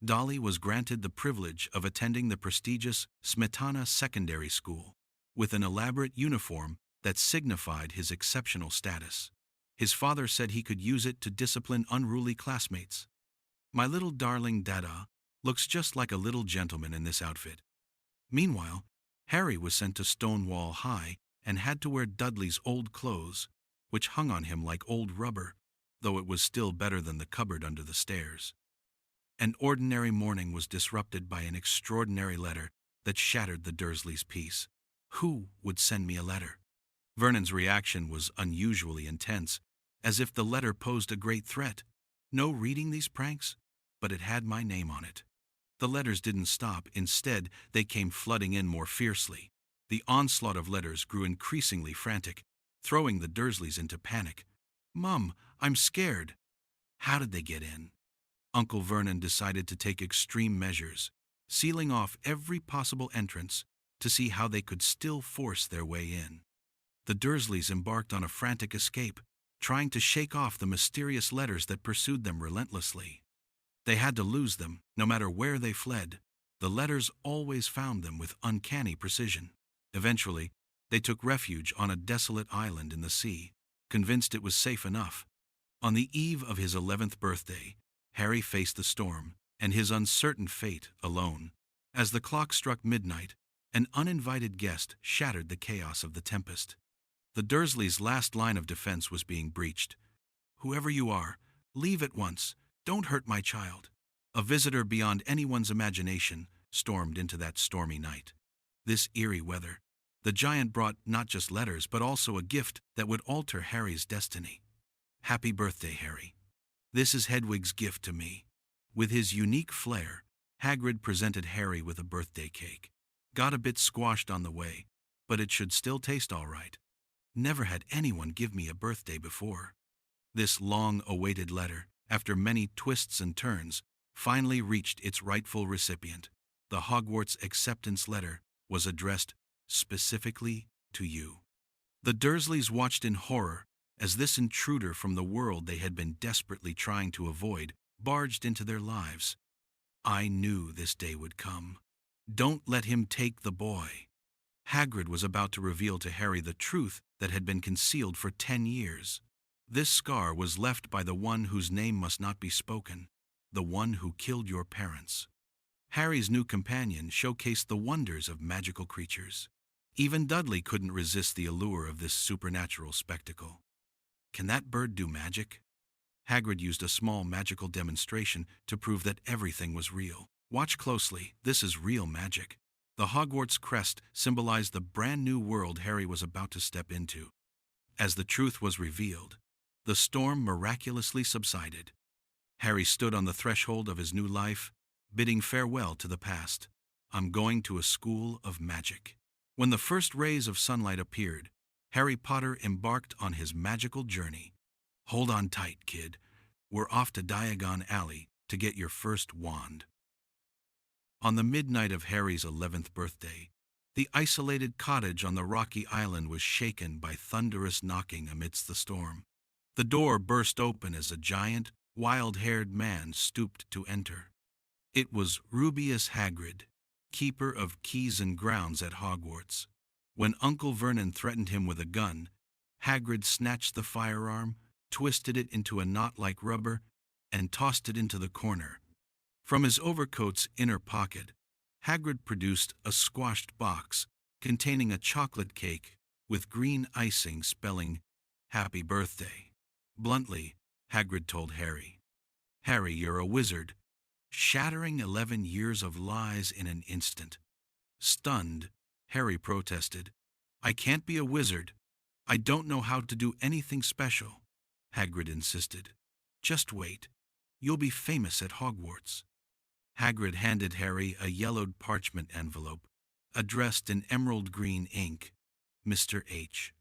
Dolly was granted the privilege of attending the prestigious Smetana Secondary School, with an elaborate uniform that signified his exceptional status. His father said he could use it to discipline unruly classmates. My little darling Dada looks just like a little gentleman in this outfit. Meanwhile, Harry was sent to Stonewall High and had to wear Dudley's old clothes, which hung on him like old rubber, though it was still better than the cupboard under the stairs. An ordinary morning was disrupted by an extraordinary letter that shattered the Dursleys' peace. Who would send me a letter? Vernon's reaction was unusually intense, as if the letter posed a great threat. No reading these pranks? But it had my name on it. The letters didn't stop. Instead, they came flooding in more fiercely. The onslaught of letters grew increasingly frantic, throwing the Dursleys into panic. "Mum, I'm scared." How did they get in? Uncle Vernon decided to take extreme measures, sealing off every possible entrance to see how they could still force their way in. The Dursleys embarked on a frantic escape, trying to shake off the mysterious letters that pursued them relentlessly. They had to lose them, no matter where they fled. The letters always found them with uncanny precision. Eventually, they took refuge on a desolate island in the sea, convinced it was safe enough. On the eve of his 11th birthday, Harry faced the storm and his uncertain fate alone. As the clock struck midnight, an uninvited guest shattered the chaos of the tempest. The Dursleys' last line of defense was being breached. "Whoever you are, leave at once. Don't hurt my child." A visitor beyond anyone's imagination stormed into that stormy night. This eerie weather, the giant brought not just letters but also a gift that would alter Harry's destiny. "Happy birthday, Harry. This is Hedwig's gift to me." With his unique flair, Hagrid presented Harry with a birthday cake. Got a bit squashed on the way, but it should still taste all right. Never had anyone give me a birthday before. This long-awaited letter, after many twists and turns, finally reached its rightful recipient. The Hogwarts acceptance letter was addressed specifically to you. The Dursleys watched in horror as this intruder from the world they had been desperately trying to avoid barged into their lives. I knew this day would come. Don't let him take the boy. Hagrid was about to reveal to Harry the truth that had been concealed for 10 years. This scar was left by the one whose name must not be spoken, the one who killed your parents. Harry's new companion showcased the wonders of magical creatures. Even Dudley couldn't resist the allure of this supernatural spectacle. "Can that bird do magic?" Hagrid used a small magical demonstration to prove that everything was real. "Watch closely, this is real magic." The Hogwarts crest symbolized the brand new world Harry was about to step into. As the truth was revealed, the storm miraculously subsided. Harry stood on the threshold of his new life, bidding farewell to the past. "I'm going to a school of magic." When the first rays of sunlight appeared, Harry Potter embarked on his magical journey. Hold on tight, kid. We're off to Diagon Alley to get your first wand. On the midnight of Harry's 11th birthday, the isolated cottage on the rocky island was shaken by thunderous knocking amidst the storm. The door burst open as a giant, wild-haired man stooped to enter. It was Rubeus Hagrid, keeper of keys and grounds at Hogwarts. When Uncle Vernon threatened him with a gun, Hagrid snatched the firearm, twisted it into a knot like rubber, and tossed it into the corner. From his overcoat's inner pocket, Hagrid produced a squashed box containing a chocolate cake with green icing spelling "Happy Birthday." Bluntly, Hagrid told Harry, "Harry, you're a wizard," shattering 11 years of lies in an instant. Stunned, Harry protested, "I can't be a wizard. I don't know how to do anything special." Hagrid insisted, "Just wait. You'll be famous at Hogwarts." Hagrid handed Harry a yellowed parchment envelope, addressed in emerald green ink, Mr. H.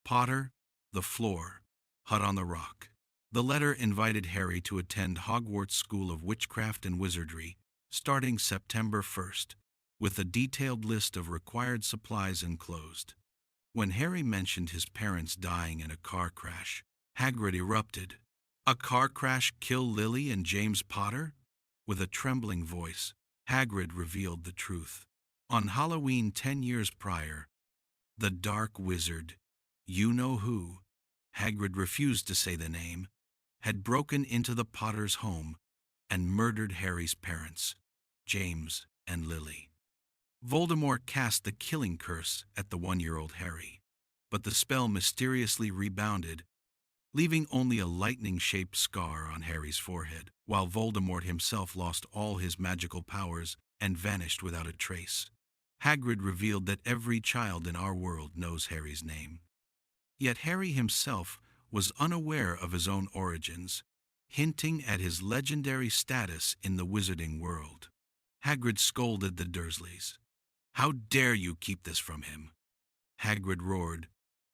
Potter, the floor, hut on the rock. The letter invited Harry to attend Hogwarts School of Witchcraft and Wizardry, starting September 1st, with a detailed list of required supplies enclosed. When Harry mentioned his parents dying in a car crash, Hagrid erupted. "A car crash killed Lily and James Potter? With a trembling voice, Hagrid revealed the truth. On Halloween 10 years prior, the dark wizard, you-know-who, Hagrid refused to say the name, had broken into the Potter's home and murdered Harry's parents, James and Lily. Voldemort cast the killing curse at the 1-year-old Harry, but the spell mysteriously rebounded, leaving only a lightning-shaped scar on Harry's forehead, while Voldemort himself lost all his magical powers and vanished without a trace. Hagrid revealed that every child in our world knows Harry's name. Yet Harry himself was unaware of his own origins, hinting at his legendary status in the wizarding world. Hagrid scolded the Dursleys. "How dare you keep this from him?" Hagrid roared.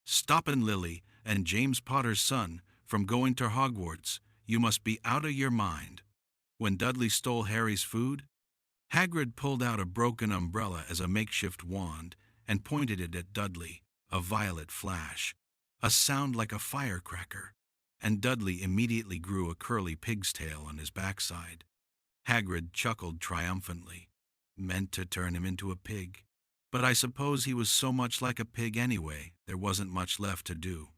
"Stoppin' Lily and James Potter's son from going to Hogwarts. You must be out of your mind." When Dudley stole Harry's food, Hagrid pulled out a broken umbrella as a makeshift wand and pointed it at Dudley. A violet flash, a sound like a firecracker, and Dudley immediately grew a curly pig's tail on his backside. Hagrid chuckled triumphantly. Meant to turn him into a pig. But I suppose he was so much like a pig anyway, there wasn't much left to do.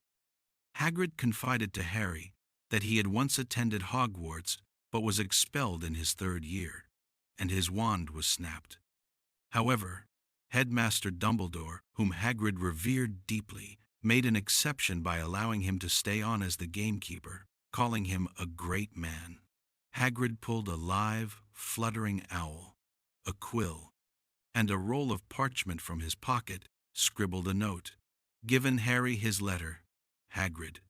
Hagrid confided to Harry that he had once attended Hogwarts but was expelled in his 3rd year, and his wand was snapped. However, Headmaster Dumbledore, whom Hagrid revered deeply, made an exception by allowing him to stay on as the gamekeeper, calling him a great man. Hagrid pulled a live, fluttering owl, a quill, and a roll of parchment from his pocket, scribbled a note, given Harry his letter, Hagrid,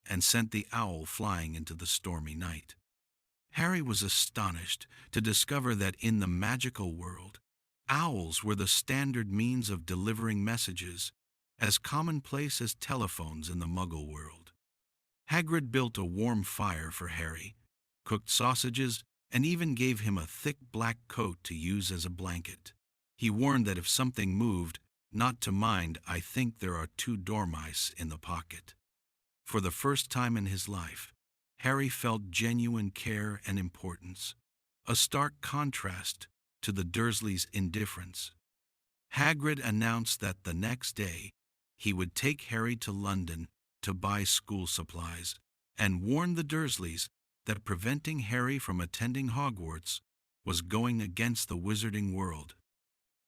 and sent the owl flying into the stormy night. Harry was astonished to discover that in the magical world, owls were the standard means of delivering messages, as commonplace as telephones in the Muggle world. Hagrid built a warm fire for Harry, cooked sausages, and even gave him a thick black coat to use as a blanket. He warned that if something moved, not to mind, "I think there are 2 dormice in the pocket." For the first time in his life, Harry felt genuine care and importance, a stark contrast to the Dursleys' indifference. Hagrid announced that the next day he would take Harry to London to buy school supplies, and warned the Dursleys that preventing Harry from attending Hogwarts was going against the wizarding world.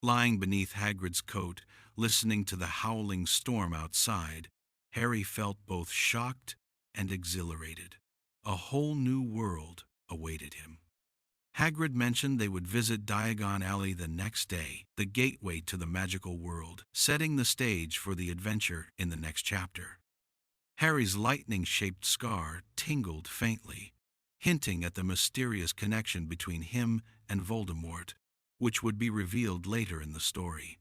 Lying beneath Hagrid's coat, listening to the howling storm outside, Harry felt both shocked and exhilarated. A whole new world awaited him. Hagrid mentioned they would visit Diagon Alley the next day, the gateway to the magical world, setting the stage for the adventure in the next chapter. Harry's lightning-shaped scar tingled faintly, hinting at the mysterious connection between him and Voldemort, which would be revealed later in the story.